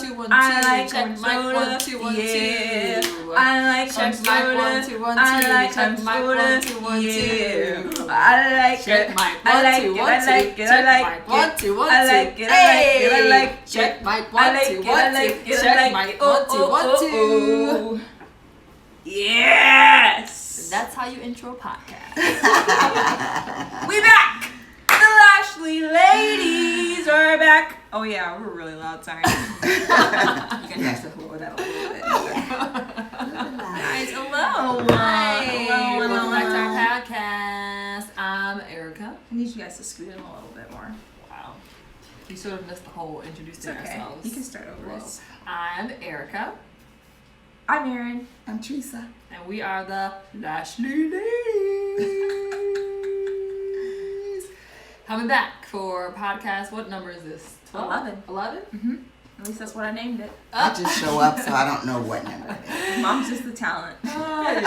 2 1 2. I like Check them mic soda. 1 2 1 2. Yeah. I like check them mic soda. 1 2 1 2. I like check them mic soda. 1 2 1 2. Yeah. I like check it. mic I 1 like 2 it. 1 I 2. like it. check I like mic it. 1 2 1 2. I like it. I like it. I like it. check mic I 1 like 2 it. 1 I like 2. it. check I mic like 1 2 1 2. Yes. That's how you intro a podcast. We back. The Lashley ladies are back. Oh yeah, we're really loud. Sorry. You can have to lower that a little bit. Guys, hello. Hi. Hello. Welcome back to our podcast. I'm Erica. I need you guys to scoot in a little bit more. Wow. You sort of missed the whole introducing It's okay. ourselves. You can start over. Well, I'm Erica, I'm Erin. I'm Teresa. and we are the Lashley ladies. Coming back for podcast. What number is this? 11. 11? Mm-hmm. At least that's what I named it. I just show up, so I don't know what number it is. Mom's just the talent. No.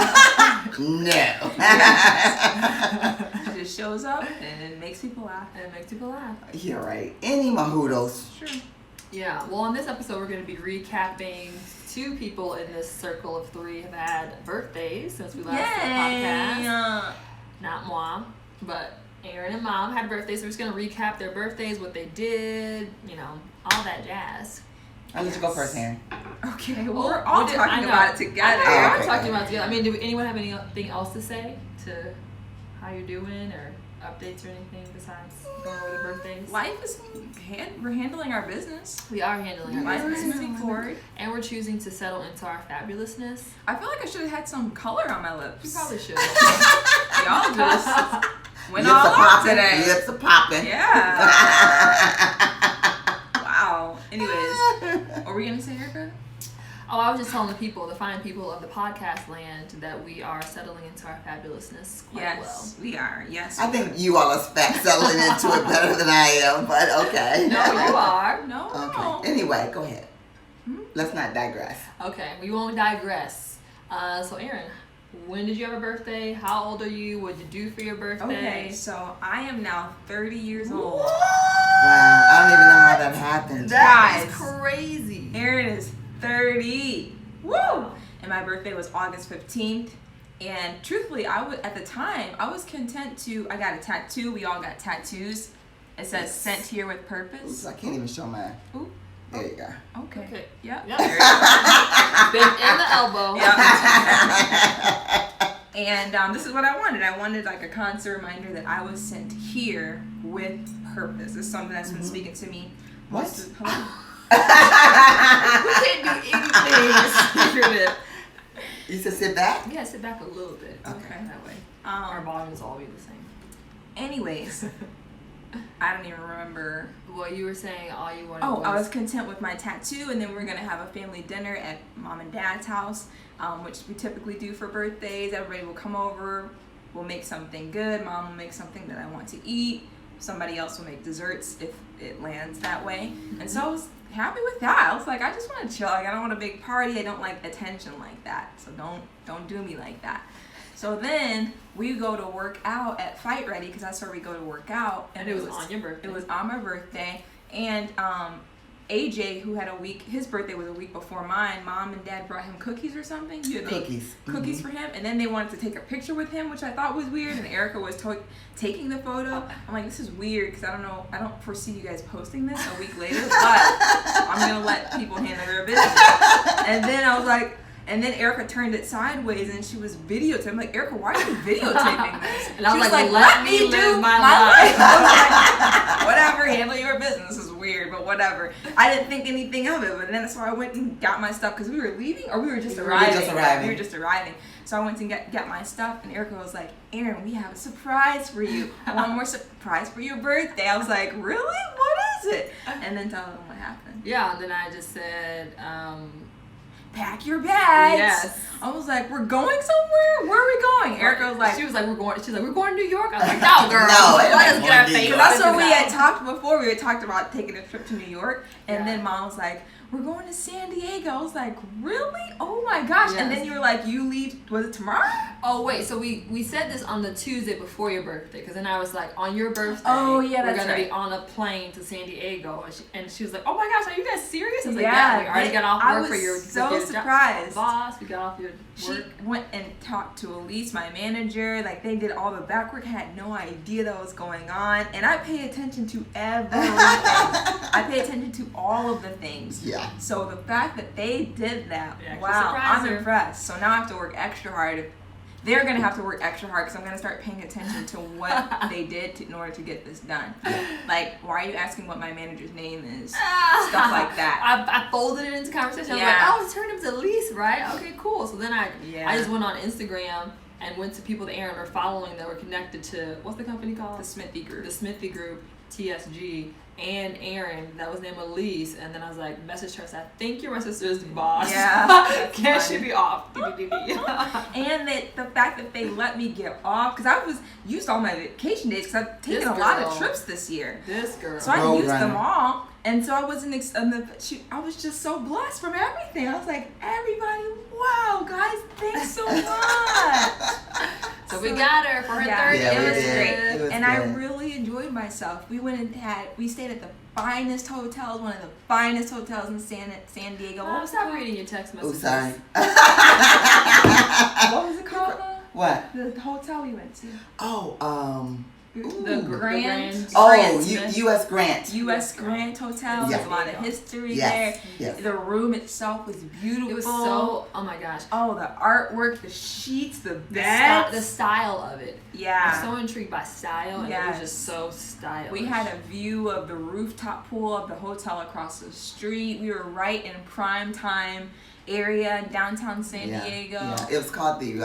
She just shows up and it makes people laugh. And it makes people laugh. You're right. Any mahudos. Sure. Yeah, well, in this episode, we're going to be recapping 2 people in this circle of 3 have had birthdays since we last did the podcast. Not moi, but Aaron and Mom had birthdays, so we're just going to recap their birthdays, what they did, you know, all that jazz. I'll let you go first, Aaron. Okay, well, we're all I talking know. about it together. I know, we're Okay. talking about it together. I mean, do anyone have anything else to say to how you're doing or updates or anything besides going over the birthdays? Life is, we're handling our business. We are handling our Life is business. moving forward. And we're choosing to settle into our fabulousness. I feel like I should have had some color on my We lips. probably should. Y'all just went Lips all are out popping. today. Lips are popping. Yeah. Wow. Anyways, what were we gonna say, Erica? Oh, I was just telling the people, the fine people of the podcast land, that we are settling into our fabulousness quite Yes, we are. Yes. I think you all are settling into it better than I am, but okay. well. No, you are. No. Okay. Anyway, go ahead. Let's not digress. Okay, we won't digress. So, Aaron, when did you have a birthday? How old are you? What did you do for your birthday? Okay, so I am now 30 years old. Wow, I don't even know how that happened. That is Guys. crazy. Aaron is 30. Woo! And my birthday was August 15th. And truthfully, at the time, I was content I got a tattoo. We all got tattoos. It says Yes. sent here with purpose. Oops, I can't even show mine. Ooh. There you go. Okay. Okay. Yep. Yep. There you go. Been in the elbow. And this is what I wanted. I wanted like a constant reminder that I was sent here with purpose. It's something that's been speaking to me. What? Hello? We can't do anything secretive. You said sit back? Yeah, sit back a little bit. Okay. That way. Our Um, volumes all be the same. anyways, I don't even remember. Well, you were saying all you wanted Oh, I was content with my tattoo, and then we're gonna have a family dinner at Mom and Dad's house, which we typically do for birthdays. Everybody will come over. We'll make something good. Mom will make something that I want to eat. Somebody else will make desserts if it lands that way. And so I was happy with that. I was like, I just want to chill. Like, I don't want a big party. I don't like attention like that. So don't do me like that. So then we go to work out at Fight Ready because that's where we go to work out. And it was on your birthday. It was on my birthday. And AJ, who had his birthday was a week before mine. Mom and Dad brought him cookies or something. You had made Cookies. cookies for him. And then they wanted to take a picture with him, which I thought was weird. And Erica was taking the photo. I'm like, this is weird because I don't foresee you guys posting this a week later, but I'm gonna let people handle their business. And then I was like. And then Erica turned it sideways and she was videotaping. I'm like, Erica, why are you videotaping this? And I was She like, let me live my life. I was like, whatever, handle your business. This is weird, but whatever. I didn't think anything of it, but then so I went and got my stuff because we were leaving or we were just arriving. We were just arriving. So I went to get my stuff and Erica was like, Aaron, we have a surprise for you. One more surprise for your birthday. I was like, really? What is it? And then tell them what happened. Yeah, and then I just said, pack your bags. Yes. I was like, we're going somewhere? Where are we going? Erica was like, we're going to New York. I was like, no, girl. No, let us get our New face. York. that's what we out. had talked before. We had talked about taking a trip to New York. And then Mom was like, we're going to San Diego. I was like, really? Oh my gosh. Yes. And then you were like, you leave, was it tomorrow? Oh wait, so we said this on the Tuesday before your birthday, because then I was like, on your birthday, Oh, yeah, we're that's gonna be right. on a plane to San Diego, and she was like, oh my gosh, are you guys serious? I was like, Yeah, yeah, we already got off I work was for your so with your surprised. boss. We got off your She work. went and talked to Elise, my manager. Like, they did all the back work. I had no idea that was going on. And I pay attention to everything. I pay attention to all of the things. Yeah. So the fact that they did that, They actually wow, surprised I'm her. impressed. So now I have to work extra hard. They're going to have to work extra hard because I'm going to start paying attention to what they did in order to get this done. Like, why are you asking what my manager's name is? Stuff like that. I folded it into conversation. Yeah. I was like, oh, it's her name's Elise, right? Okay, cool. So then I Yeah. just went on Instagram and went to people that Aaron are following that were connected to, what's the company called? The Smithy Group. The Smithy Group, TSG, and Aaron, that was named Elise, and then I was like, messaged her, said, I think you're my sister's boss. Yeah, that's Can funny. she be off? And that the fact that they let me get off, because I was used all my vacation days because I've taken This a lot girl. of trips this year. This girl. So I Road used them runner. all, and so I wasn't. I was just so blessed from everything. I was like, everybody, wow, guys, thanks so much. So we got her for her Yeah, 30th. Yeah, it we was did. great, It was and I good. really enjoyed myself. We stayed at the finest hotels, one of the finest hotels in San Diego. What Oh, was it stop called? reading your text Oh, messages. sorry. What was it called? What? The hotel we went to. Oh, The Ooh. Grand. Oh, Grant. U.S. Grant. U.S. Grant Hotel. Yeah. There's a lot of history Yes. there. Yes. The room itself was beautiful. It was so, oh my gosh. Oh, the artwork, the sheets, the The beds. style of it. Yeah. I'm so intrigued by style, and it was Yes. just so stylish. We had a view of the rooftop pool of the hotel across the street. We were right in prime time area in downtown San Diego. Yeah. It was called the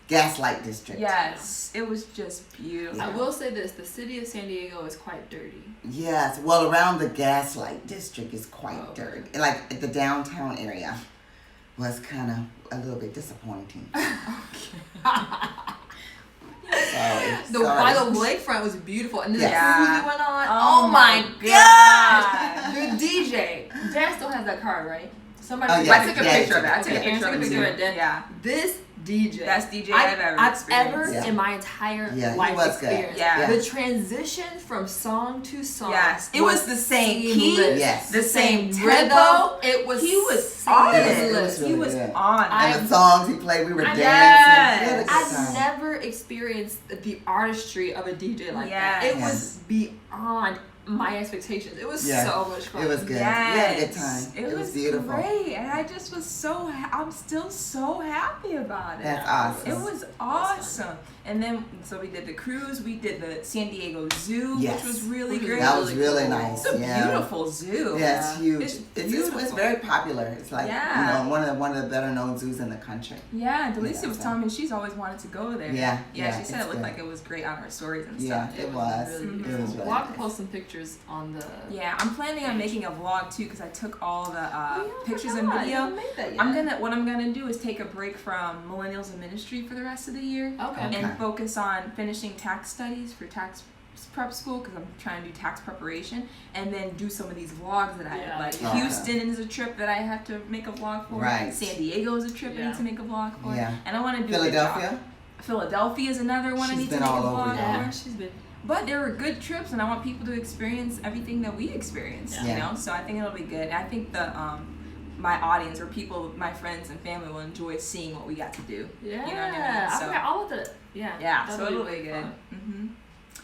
Gaslight District. Yes, it was just beautiful. I will say this: the city of San Diego is quite dirty. Yes. Well, around the Gaslight District is quite Oh. dirty. Like the downtown area was kind of a little bit disappointing. Sorry. By the lakefront was beautiful, and then Yeah. the cruise we went on. Oh my gosh! The DJ, Dan still has that card, right? Somebody. Oh, yeah. I took a picture of it. I took a Okay, picture Aaron of took a it. picture of it. Yeah. This DJ. Best DJ I've ever experienced. Yeah. in my entire Yeah, he life was good. experience. Yeah. The transition from song to song. Yes. It was the same key. seamless. Yes. The same rhythm. tempo. It was. He was on It was- it. it was He really was good. on I- it. And the songs he played, we were I- dancing. Yes. We had a good I've time. never experienced the artistry of a DJ like that. Yes. It was beyond my expectations. It was Yeah. so much fun. It was good. Yes. We had a good time. It was beautiful. great, and I just was so. I'm still so happy about it. That's awesome. It was awesome. And then, so we did the cruise. We did the San Diego Zoo, Yes. which was really Which was great. That was really really cool. nice. It's a Yeah. beautiful zoo. Yeah, it's huge. It's It's beautiful. very popular. It's like Yeah. one of the better known zoos in the country. Yeah, Delicia Yeah, was so- telling me she's always wanted to go there. Yeah, Yeah, yeah, she said it's it looked good. like it was great on her stories and Yeah, stuff. it was. Really Mhm. It was really We'll have to nice. post some pictures on the. Yeah, I'm planning on making a vlog too because I took all the Oh, yeah, I pictures and forgot. You video. haven't made that yet. What I'm gonna do is take a break from Millennials in Ministry for the rest of the year. Okay. Okay. And focus on finishing tax studies for tax prep school because I'm trying to do tax preparation, and then do some of these vlogs that I Yeah. like. Okay. Houston is a trip that I have to make a vlog for. Right. San Diego is a trip I Yeah. need to make a vlog for. Yeah. And I want to do Philadelphia. Philadelphia is another one I She's need to been make a all over vlog there. Yeah, for. she's been. But there were good trips, and I want people to experience everything that we experienced. Yeah. You know, so I think it'll be good. And I think the my audience or people, my friends and family, will enjoy seeing what we got to do. Yeah. You know what I mean? I So- forgot all of the. Yeah. Yeah, that'll so it'll be really good. fun. hmm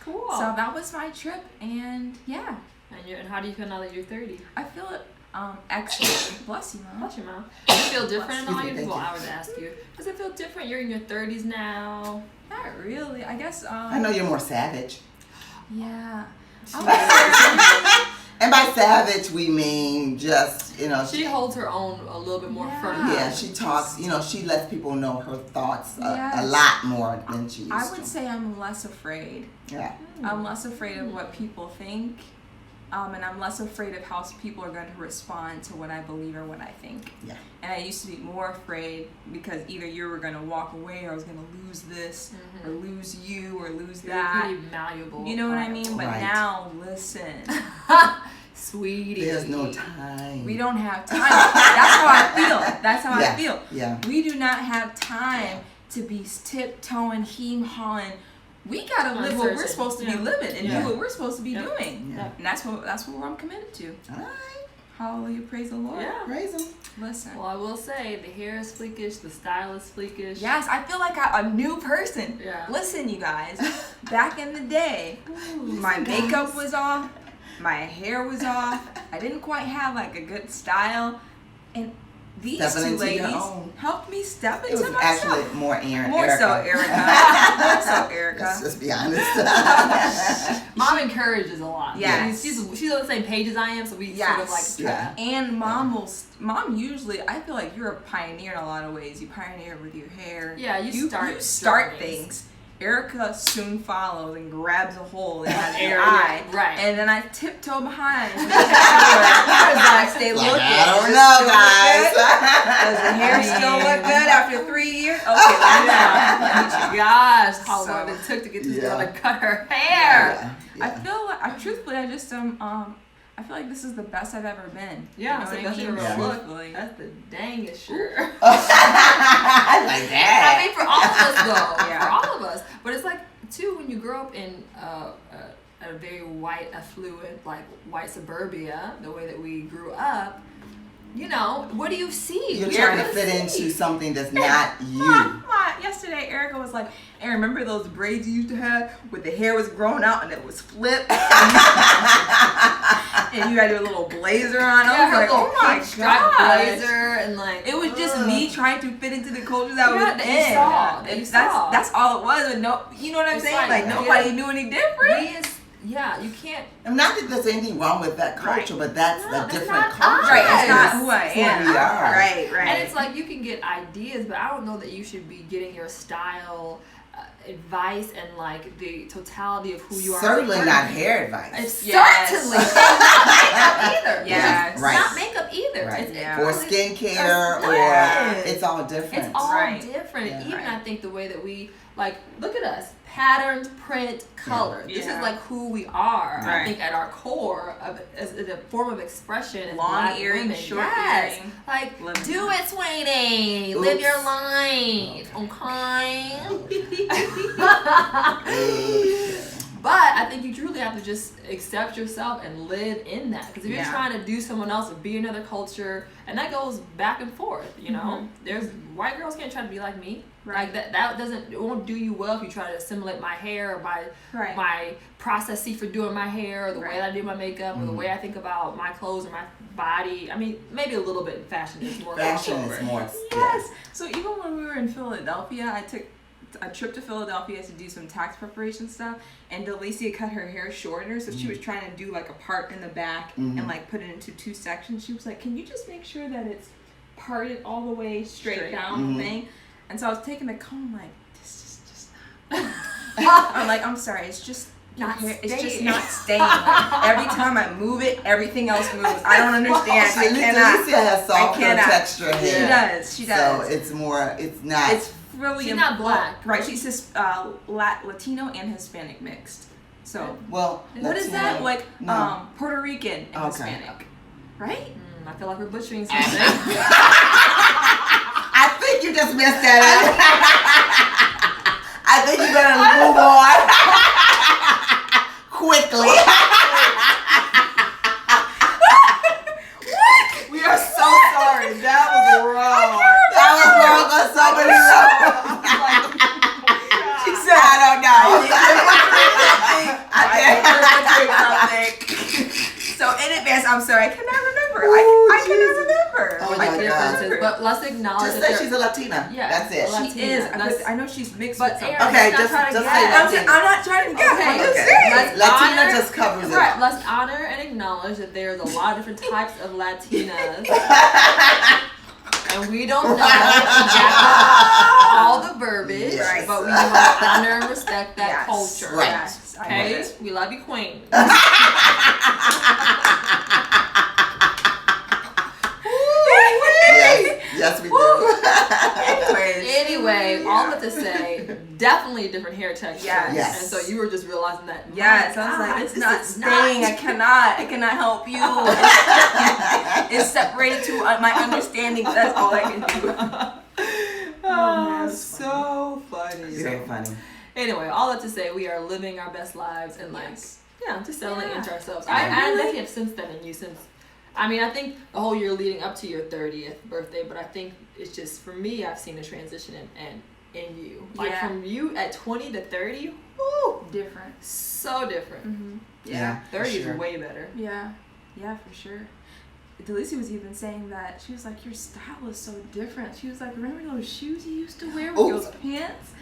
Cool. So that was my trip, and yeah, and how do you feel now that you're 30? I feel it. Excellent. Bless you, Mom. Bless your mom. Does it feel different in all Excuse me, your? thank Well, you. I would ask you. Does it feel different? You're in your 30s now. Not really. I guess. I know you're more savage. Yeah. And by savage, we mean just, She holds her own a little bit more Yeah. firmly. yeah, she talks, she lets people know her thoughts a Yes. lot more than she used I would to. say I'm less afraid. Yeah. I'm less afraid of what people think, and I'm less afraid of how people are going to respond to what I believe or what I think. Yeah. And I used to be more afraid because either you were going to walk away or I was going to lose this or lose you or lose You're that. pretty malleable. You know what I mean? But Right. now, listen. Sweetie. There's no time. We don't have time. That's how I feel. That's how I feel. Yeah. We do not have time to be tiptoeing, hawing. We gotta live what we're supposed to be living and do what we're supposed to be doing. Yeah. And that's what I'm committed to. All right. Hallelujah, praise the Lord. Yeah. Praise him. Listen. Well, I will say the hair is fleekish, the style is fleekish. Yes, I feel like a new person. Yeah. Listen, you guys. Back in the day, my makeup was off, my hair was off. I didn't quite have like a good style, and these two ladies helped me step into myself. It was actually more Erica. More so Erica. Let's just be honest. Mom encourages a lot. Yeah. She's on the same page as I am, so we sort of like try. And Mom usually, I feel like you're a pioneer in a lot of ways. You pioneer with your hair. Yeah, you start things. Erica soon follows and grabs a hole in my eye. Right. And then I tiptoe behind. I stay looking. I don't know, guys. Does the hair still look good after 3 years? Okay, let me know. Gosh, how long it took to get this girl to cut her hair. Yeah. I feel like, truthfully, I just I feel like this is the best I've ever been. Yeah, you know so what I mean? Truthfully. That's the dangest shirt. I like that. I mean, for all of us though. Yeah. For all of us. But it's like, too, when you grow up in a very white, affluent, like white suburbia, the way that we grew up, you know, what do you see? You're trying to fit into something that's not you. Yesterday, Erica was like, "Hey, remember those braids you used to have where the hair was growing out and it was flipped? And you had your little blazer on." I was like, "Oh my god, blazer!" And like, it was just me trying to fit into the culture that was in. Saw. That's all it was. But no, you know what I'm saying? Like nobody knew any different. Yeah, you can't. And not that there's anything wrong with that culture, but that's a different culture. Right, it's not who I am. Who we are. Right. And it's like you can get ideas, but I don't know that you should be getting your style advice and like the totality of who you are. Certainly not hair advice. Certainly not makeup either. Yes. Right. Not makeup either. Right. It's or skincare, or it's all different. It's all different. Yeah. Even I think the way that we like look at us. Patterns, print, color. This is like who we are. I think at our core, as a form of expression. Long earring, short earring. Like, do it, Sweeney. Oops. Live your life. Okay. But I think you truly have to just accept yourself and live in that. Because if you're trying to do someone else or be another culture, and that goes back and forth, you know. There's white girls can't try to be like me. Like it won't do you well if you try to assimilate my hair or my process for doing my hair or the way that I do my makeup or the way I think about my clothes or my body. I mean, maybe a little bit in fashion is more. Fashion is more. Yes. So even when we were in Philadelphia, I took a trip to Philadelphia to do some tax preparation stuff, and Delicia cut her hair shorter, so she was trying to do like a part in the back and like put it into 2 sections. She was like, "Can you just make sure that it's parted all the way straight down the thing?" And so I was taking the comb, like, this is just not. I'm like, I'm sorry, it's just not hair. It's just not staying. Like, every time I move it, everything else moves. I don't understand. I cannot. Delicia has softer texture hair. She does. So it's more. It's not. It's really. She's not black, right? She's Latino and Hispanic mixed. So well, what is that? Like Puerto Rican and Hispanic, right? I feel like we're butchering something. I think you just messed that up. I think you better move on quickly. What? We are so sorry. That was wrong. That was wrong on so many levels. She said, I don't know. So in advance, I'm sorry. I cannot remember. I cannot remember. Oh my God. But let's acknowledge just say she's a Latina. Yeah, that's it. She is. I know she's mixed with something. Okay, just say Latina. I'm not trying to guess. I'm just saying. Latina just covers it. Right. Let's honor and acknowledge that there's a lot of different types of Latinas. And we don't know all the verbiage, but we want to honor and respect that culture. Right. Yes. Okay? We love you, Queen. Yes, we do. Anyways, anyway, all that to say, definitely a different hair texture. Yes. And so you were just realizing that. Yes, I was like, it's not staying. I cannot help you. It's separated to my understanding. That's all I can do. Oh, so funny. Very funny. Anyway, all that to say, we are living our best lives and just settling into ourselves. I definitely have since then, and you since. I mean, I think the whole year leading up to your 30th birthday, but I think it's just, for me, I've seen a transition in you. Like, from you at 20 to 30, whoo! Different. So different. Mm-hmm. Yeah, 30 is way better. Yeah, for sure. Delisa was even saying that. She was like, your style is so different. She was like, remember those shoes you used to wear with those pants?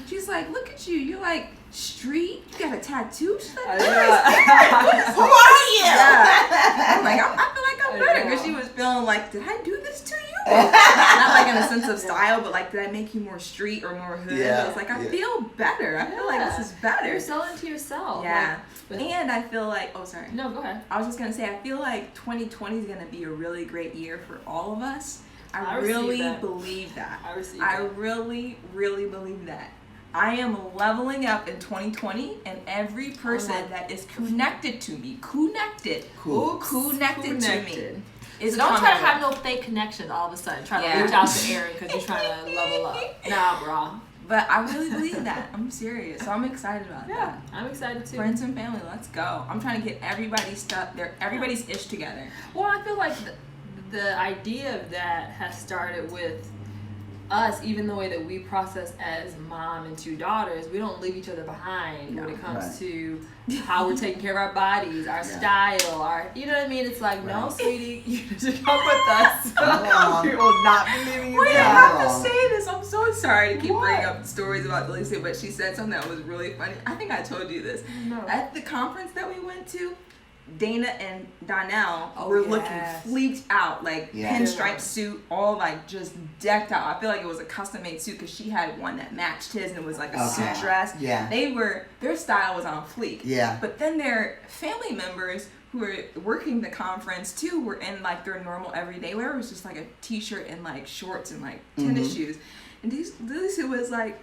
She's like, look at you. You're like street. You got a tattoo. She's like, who are you? Yeah. I'm like, I feel like I'm better, because she was feeling like, did I do this to you? Not like in a sense of style, but like, did I make you more street or more hood? I was like, I feel better. I feel like this is better. You're selling to yourself. Yeah. And I feel like, oh, sorry. No, go ahead. I was just going to say, I feel like 2020 is going to be a really great year for all of us. I really believe that. I really, really believe that. I am leveling up in 2020, and every person that is connected to me, connected to me. So don't try to have no fake connections all of a sudden. Try to reach out to Aaron because you're trying to level up. Nah, bro. But I really believe that. I'm serious. So I'm excited about that. I'm excited too. Friends and family, let's go. I'm trying to get everybody's ish together. Well, I feel like the idea of that has started with us, even the way that we process as mom and two daughters. We don't leave each other behind when it comes to how we're taking care of our bodies, our style, our, you know what I mean? It's like, no, sweetie, you need to come with us. We will not be leaving you Wait, I have to say this. I'm so sorry to keep bringing up stories about Delisa, but she said something that was really funny. I think I told you this. No. At the conference that we went to, Dana and Donnell were looking fleeked out, like pinstripe suit, all like just decked out. I feel like it was a custom made suit because she had one that matched his and it was like a suit dress. Yeah. Their style was on fleek. Yeah. But then their family members who were working the conference too were in like their normal everyday wear. It was just like a t-shirt and like shorts and like tennis shoes. And Delisa was like,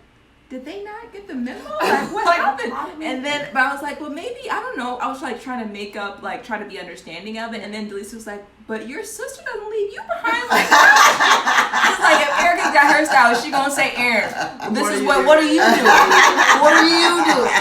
did they not get the memo? Like, what happened? And then, but I was like, well, maybe, I don't know. I was like trying to make up, like try to be understanding of it. And then Delisa was like, but your sister doesn't leave you behind like that. It's like, if Erica got her style, she gonna say, Aaron, what are you doing? What are you doing?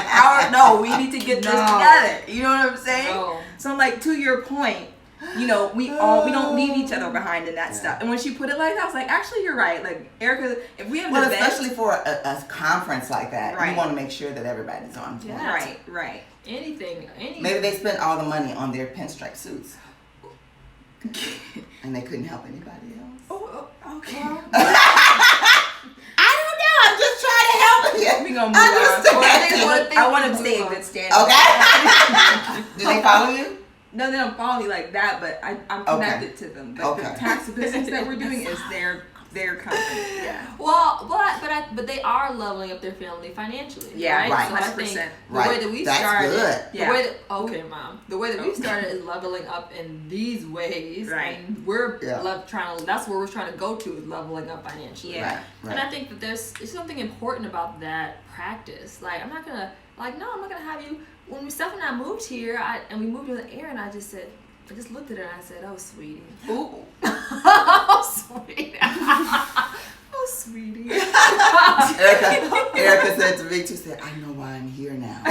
No, we need to get this together. You know what I'm saying? No. So I'm like, to your point, you know, we don't leave each other behind in that stuff. And when she put it like that, I was like, actually, you're right. Like, Erica, if we have especially for a conference like that, you want to make sure that everybody's on point. Right. Anything. Maybe they spent all the money on their pinstripe suits. And they couldn't help anybody else. Oh, okay. I don't know. I'm just trying to help you. We gonna move on. I want to stay in good standing. Okay. Do they follow you? No, they don't follow me like that, but I'm connected to them. But the tax business that we're doing is their company. Yeah. Well, but they are leveling up their family financially. Yeah, right. So 100%. I think the way that we started, Mom. The way that we started is leveling up in these ways. Right. And we're that's where we're trying to go to, is leveling up financially. Yeah. Right. And I think that there's something important about that practice. Like, I'm not gonna have you. When Steph and I moved here, and we moved with Aaron, I just looked at her and I said, "Oh, sweetie." Ooh. Oh, sweetie. Oh, sweetie. Erica said to me, she said, "I know why I'm here now."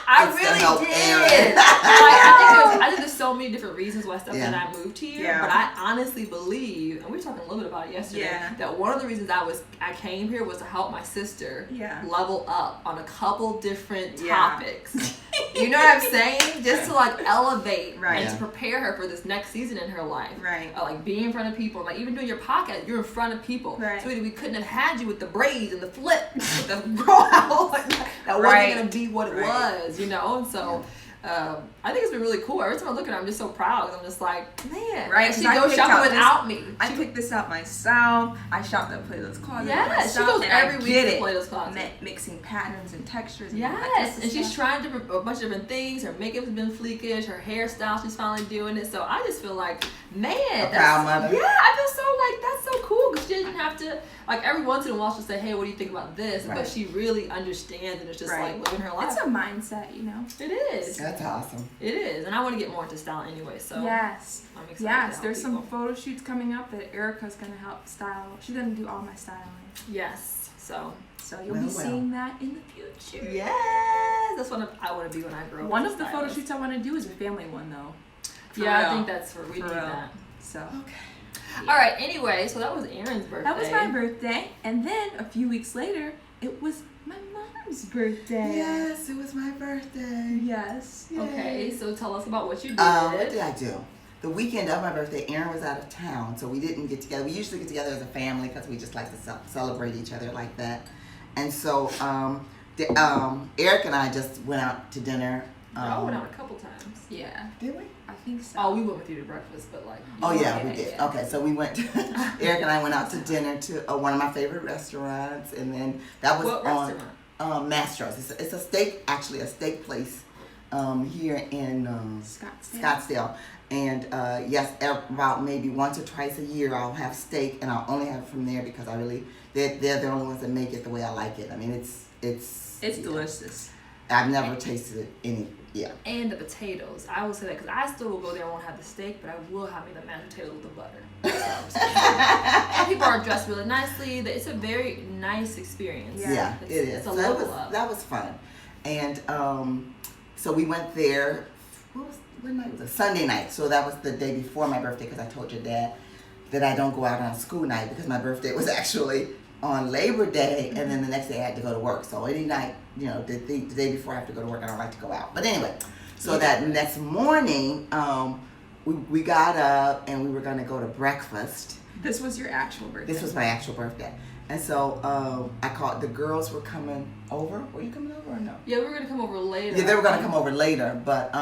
I really did. I think there's so many different reasons why Steph and I moved here, but I honestly believe, and we were talking a little bit about it yesterday, that one of the reasons I came here was to help my sister level up on a couple different topics. You know what I'm saying? Just to like elevate and to prepare her for this next season in her life. Right. Like being in front of people, like even doing your podcast, you're in front of people. Right. Sweetie, we couldn't have had you with the braids and the flip, with the grow out. That wasn't gonna be what it was. You know, and so I think it's been really cool. Every time I look at her, I'm just so proud. I'm just like, man, right? She goes shopping without me. I picked this out myself. I shopped at Plato's Closet. Yes, she goes every week to Plato's Closet. Mixing patterns and textures. Yes, and she's trying a bunch of different things. Her makeup's been fleekish. Her hairstyle, she's finally doing it. So I just feel like, man, proud mother. Yeah, I feel so like that's so cool, because she didn't have to, like, every once in a while she'll say, hey, what do you think about this? Right. But she really understands and it's just like living her life. It's a mindset, you know. It is. That's awesome. It is. And I want to get more into style anyway, so Yes. I'm excited. Yes, to there's help some photo shoots coming up that Erica's going to help style. She's going to do all my styling. Yes. So you'll be seeing that in the future. yes, that's what I want to be when I grow up. One of the photo shoots I want to do is a family one, though. I think that's where we need that. So. Okay. All right. Anyway, so that was Aaron's birthday. That was my birthday, and then a few weeks later, it was my mom's birthday. Yes, it was my birthday. Yes. Okay, so tell us about what you did. What did I do? The weekend of my birthday, Aaron was out of town, so we didn't get together. We usually get together as a family because we just like to celebrate each other like that. And so Eric and I just went out to dinner. I went out a couple times. Yeah. Did we? I think so. Oh, we went with you to breakfast, but like. Oh yeah, we did. Yeah. Okay, so we went. Eric and I went out to dinner to one of my favorite restaurants, and then that was What on restaurant? Mastro's. It's a steak place here in Scottsdale. And yes, about maybe once or twice a year, I'll have steak, and I'll only have it from there because they're the only ones that make it the way I like it. I mean, it's delicious. I've never tasted any. Yeah. And the potatoes. I will say that because I still will go there and won't have the steak, but I will have me the mashed potatoes with the butter. And people are dressed really nicely. It's a very nice experience. Yeah, it is. It's a So level up. that was fun. And so we went there. What night was it? Sunday night. So that was the day before my birthday because I told your dad that I don't go out on school night because my birthday was actually on Labor Day, and then the next day I had to go to work. So any night, the day before I have to go to work, I don't like to go out. But anyway, so that next morning, we got up and we were going to go to breakfast. This was your actual birthday. This was my actual birthday. And so I called, the girls were coming over. Were you coming over or no? Yeah, we were going to come over later. Yeah, they were going to come over later, but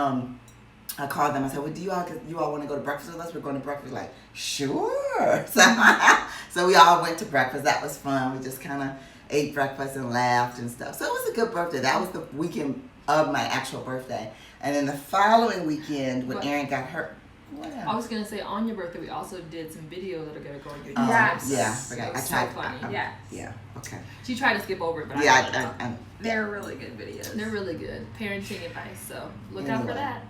I called them. I said, well, do you all want to go to breakfast with us? We're going to breakfast. Like, sure. So we all went to breakfast. That was fun. We just kind of ate breakfast and laughed and stuff. So it was a good birthday. That was the weekend of my actual birthday. And then the following weekend, when Aaron got hurt. What I was going to say, on your birthday, we also did some videos that are going to go on your Yes. Yeah, I forgot. I tried. So funny. Yes. Yeah, okay. She tried to skip over it, but Yeah, They're really good videos. they're really good. Parenting advice, so look out for that.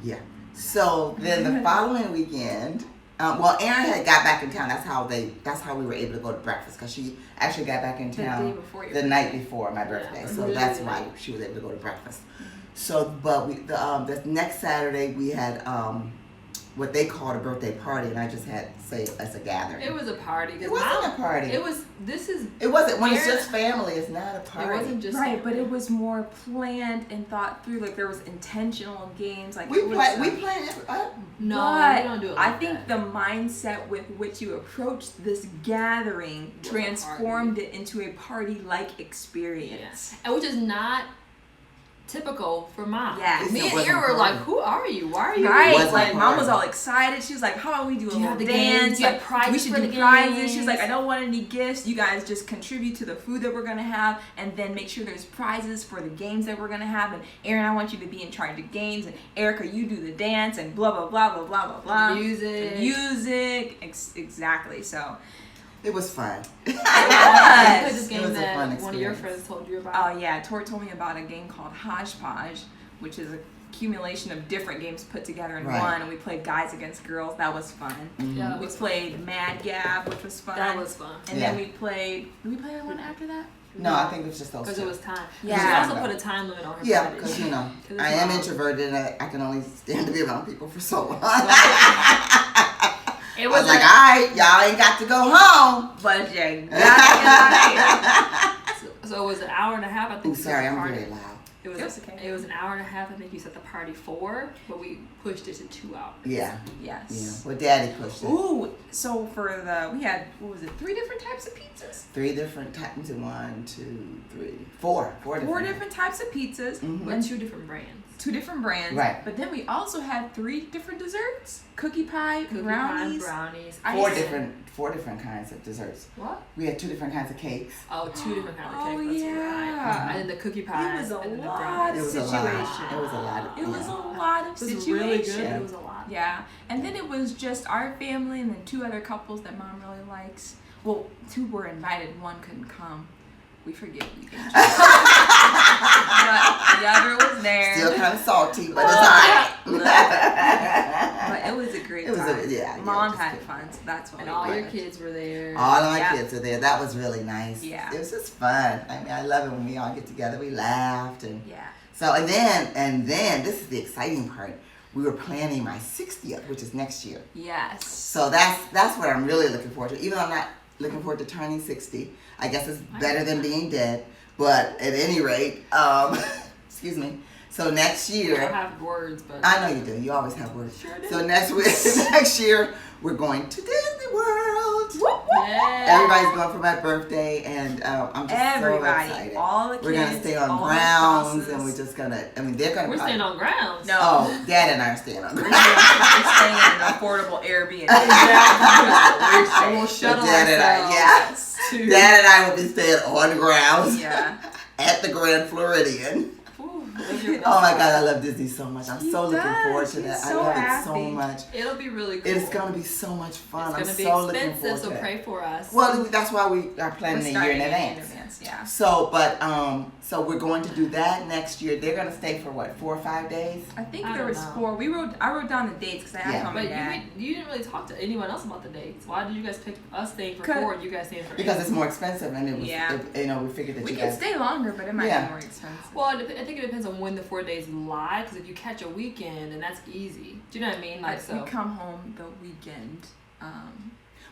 Yeah. So then the following weekend, Erin had got back in town. That's how we were able to go to breakfast because she actually got back in town the night before my birthday. So really that's why she was able to go to breakfast. So, but the next Saturday we had what they called a birthday party, and I just had to say as a gathering. It was a party. It wasn't a party. It was. It wasn't. When it's just family, it's not a party. It wasn't just right, but it was more planned and thought through. Like there was intentional games. Like we planned. No, but we don't do it like I think the mindset with which you approached this gathering transformed it into a party-like experience. And which is not typical for mom. Yeah. Me and Aaron were like, who are you? Why are you Right. here? Like mom was all excited. She was like, how about we do a little dance? Do you have prizes we should for do the prizes. games? She was like, I don't want any gifts. You guys just contribute to the food that we're gonna have and then make sure there's prizes for the games that we're gonna have. And Aaron, I want you to be in charge of games, and Erica, you do the dance and blah blah blah blah blah blah blah. Music. Exactly. So it was fun. We played this game It was a fun that one of your experience. friends told you about. Oh yeah, Tor told me about a game called Hodgepodge, which is a accumulation of different games put together in one, and we played guys against girls. That was fun. Yeah, we played Mad Gap, which was fun. That was fun. And then we played. Did we play one after that? No, I think it was just those because two. it was time. Yeah. She also put a time limit on her. Yeah, because I am introverted and I can only stand to be around people for so long. It was like, all right, y'all ain't got to go home, but you got So it was an hour and a half. I think. I'm sorry, I'm very loud. It was okay. It was an hour and a half. I think you set the party for, but we pushed it to 2 hours. Yeah. Yes. Yeah. Well, Daddy pushed it. Ooh, so for we had, what was it, 3 different types of pizzas? 3 different types. 1, 2, 3, 4. 4 different types of pizzas. Mm-hmm. And 2 different brands. 2 different brands. Right. But then we also had 3 different desserts. Cookie pie, brownies. 4 different kinds of desserts. What? We had 2 different kinds of cakes. Oh, 2 different kinds of Oh, cakes. yeah. And then the cookie pie. It was a and then the lot brownies. of It was a situation. lot. It was a lot. It was a lot of It was situation. really good. It was a lot. Yeah. And then it was just our family and then 2 other couples that Mom really likes. Well, 2 were invited, 1 couldn't come. We forgive you. But the other was there. Still kind of salty, but it's alright. But it was a great time. Mom had fun, so that's what. And all your kids were there. All of my kids were there. That was really nice. Yeah. It was just fun. I mean, I love it when we all get together. We laughed and yeah. So and then this is the exciting part. We were planning my 60th, which is next year. Yes. So that's what I'm really looking forward to. Even though I'm not looking forward to turning 60, I guess it's better than being dead. But at any rate, excuse me. So next year, I don't have words, but I know you do. You always have words. Sure do. So next year we're going to Disney World. Yeah. Everybody's going for my birthday, and I'm just so excited. All the kids, we're gonna stay on all grounds, and we're just gonna. I mean, they're gonna. We're staying on grounds. No. Oh, Dad and I are staying on grounds. We're staying in an affordable Airbnb. Exactly. We'll shuttle Dad and I, ourselves to. Dad and I will be staying on grounds. Yeah. At the Grand Floridian. Oh my God, I love Disney so much. I'm so looking forward to that. I love it so much. It'll be really cool. It's going to be so much fun. It's I'm going so to be looking expensive, forward to so that. pray for us. Well, that's why we are planning a year in advance. Yeah. So, but so we're going to do that next year. They're going to stay for what, 4 or 5 days? I think there was 4. I wrote down the dates because I had But you didn't really talk to anyone else about the dates. Why did you guys pick us staying for 4 and you guys staying for 8? Because it's more expensive, and it was, we figured that we you could guys stay longer, but it might be more expensive. Well, I think it depends on when the 4 days lie. Because if you catch a weekend, then that's easy. Do you know what I mean? Like so. We come home the weekend.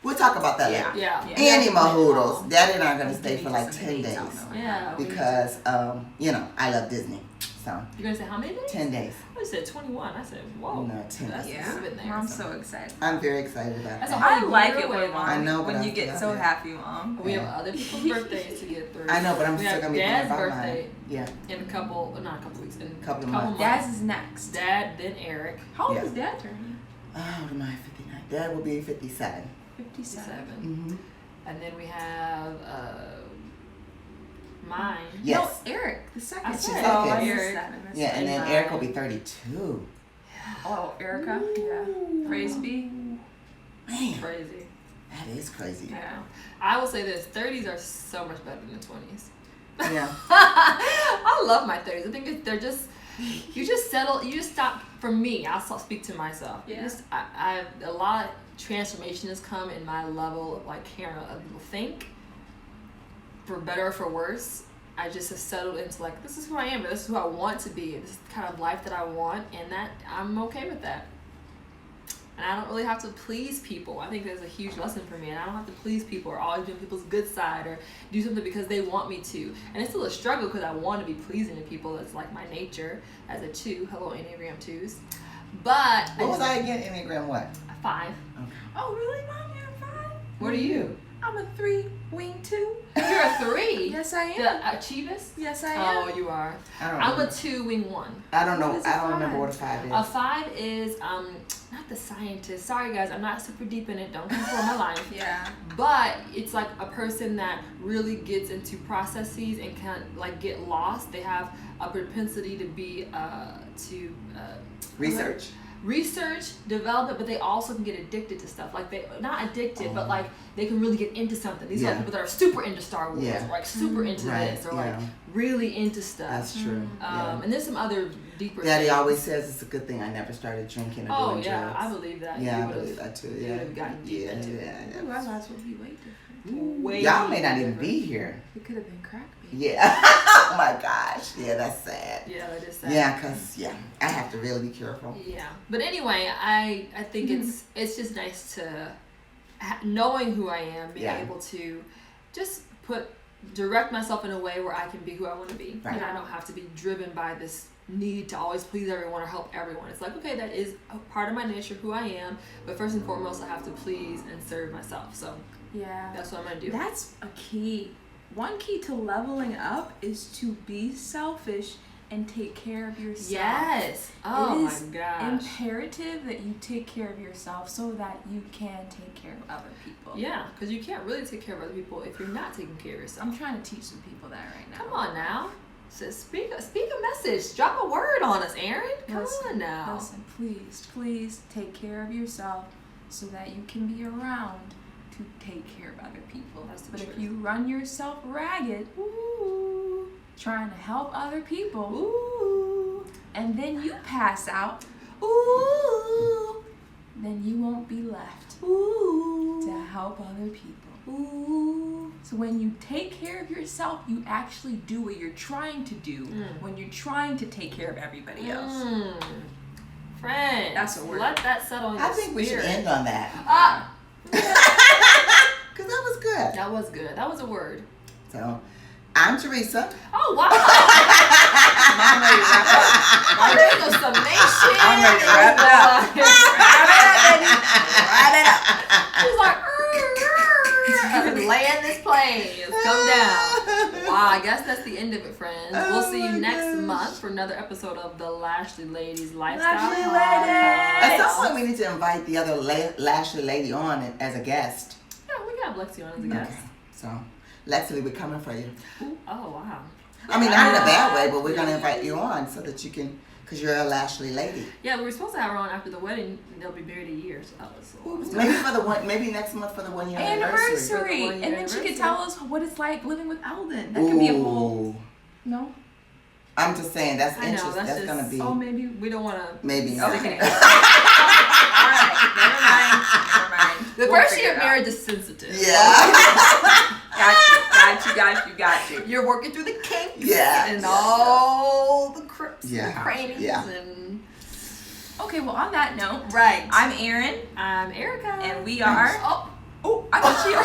We'll talk about that later. Yeah. Any mahoodles. Daddy and I are going to stay for like 10 days. Yeah. Because, I love Disney. So. You're going to say how many days? 10 days. I said 21. I said, whoa. No, 10 days. Yeah. I'm so excited. I'm very excited about that. I like it when I know, when you get so happy, Mom. We have other people's birthdays to get through. I know, but I'm still going to be thinking about birthday. Yeah. In a couple weeks. In a couple of months. Dad's is next. Dad, then Eric. How old is Dad turning? Oh, am I 59? Dad will be 57. 57. Mm-hmm. And then we have mine. Yes. No, Eric, the second. I said Eric. Yeah, and then Eric will be 32. Oh, Erica. Yeah. Praise be. Man. Crazy. That is crazy. Yeah. I will say this: 30s are so much better than 20s. Yeah. I love my 30s. I think they're just. You just settle. You just stop. For me, I'll speak to myself. Yeah. I a lot of transformation has come in my level of like caring what other people think. For better or for worse, I just have settled into like this is who I am. This is who I want to be. This is the kind of life that I want, and that I'm okay with that. And I don't really have to please people. I think that's a huge lesson for me. And I don't have to please people or always be on people's good side or do something because they want me to. And it's still a struggle because I want to be pleasing to people. That's like my nature as a 2. Hello, Enneagram 2s. But what was I again? Enneagram what? 5. Okay. Oh, really, Mom? You're a 5? What are you? I'm a 3 wing 2. You're a 3? Yes, I am. The Achievist? Yes, I am. Oh, you are. I'm a 2 wing 1. I don't know. I don't remember what a 5 is. A 5 is not the scientist. Sorry guys, I'm not super deep in it. Don't come for my life. Yeah. But it's like a person that really gets into processes and can like get lost. They have a propensity to be research, development, but they also can get addicted to stuff. Like they not addicted, but like they can really get into something. These are people that are super into Star Wars, or like super into this, or like really into stuff. That's true. And there's some other deeper. Daddy things. always says it's a good thing I never started drinking or doing drugs. I believe that. Yeah, I believe that too. Yeah, Ooh, our lives would be way different. Y'all may not even be here. It could have been crack baby. Yeah. Oh my gosh. Yeah, that's sad. Yeah, that is sad. Yeah, cause I have to really be careful. Yeah, but anyway, I think it's just nice to knowing who I am, being able to just direct myself in a way where I can be who I want to be, and I don't have to be driven by this need to always please everyone or help everyone. It's like, okay, that is a part of my nature, who I am, but first and foremost, I have to please and serve myself. So that's what I'm gonna do. That's a key. One key to leveling up is to be selfish and take care of yourself. Yes. Oh my gosh. It is imperative that you take care of yourself so that you can take care of other people. Yeah, because you can't really take care of other people if you're not taking care of yourself. I'm trying to teach some people that right now. Come on now. So speak a message. Drop a word on us, Aaron. Come on now. Listen, please take care of yourself so that you can be around to take care of other people. But if you run yourself ragged, trying to help other people, and then you pass out, then you won't be left to help other people. So when you take care of yourself, you actually do what you're trying to do when you're trying to take care of everybody else. Friends, that's a word. Let that settle in your I think we should spirit. end on that. Because that was good. That was good. That was a word. So, I'm Teresa. Oh, wow. I'm ready to wrap up. I'm ready to go summation. I'm ready to wrap it up. Wrap it up. She's like, land this plane. Come down. Wow, I guess that's the end of it, friends. We'll see you next month for another episode of the Lashley Ladies Lifestyle Lashley Podcast. At some point, we need to invite the other Lashley lady on as a guest. Yeah, we got Lexi on as a guest. Okay. So, Lexi, we're coming for you. Ooh, oh, wow. I mean, not in a bad way, but we're going to invite you on so that you can, because you're a Lashley lady. Yeah, we were supposed to have her on after the wedding. They'll be married a year, so that was Maybe next month for the 1 year Anniversary. For the 1 year And then she anniversary. could tell us what it's like living with Eldon. That could be a whole. Ooh. No? I'm just saying, that's I know, interesting. that's That's just- going to be. Oh, maybe. We don't want to. Maybe. Okay. All right. Never mind. The We'll first figure year it of out. marriage is sensitive. Yeah. Got you. You're working through the kinks Yeah. and all the crypts Yeah. and crannies Yeah. and. Okay, well, on that note, Right. I'm Erin, I'm Erica. and we are. Oh, I thought you.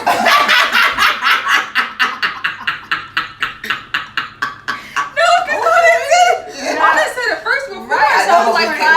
No, because I said it first before. Right, So I was I like, Okay.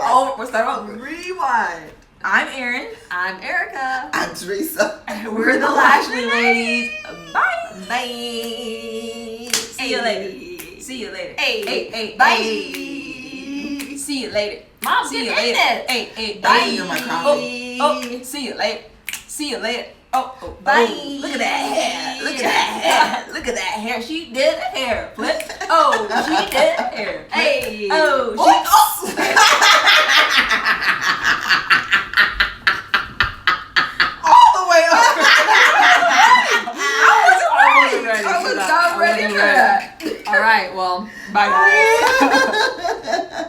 Oh, what's that about? Rewind. I'm Erin. I'm Erica. I'm Teresa. And we're the Lashley Ladies. Bye. Bye. See you later. See you later. Hey. Bye. Bye. See you later. Mom, See you get later. in it. Hey, Bye. bye. You're my coffee. Oh, see you later. See you later. Oh, Bye. oh, look at that hair. Look at that hair. Look at that hair. She did a hair flip. Oh, she did a hair flip. Hey. Oh, All the way up. I was ready for that. All right, well, bye guys.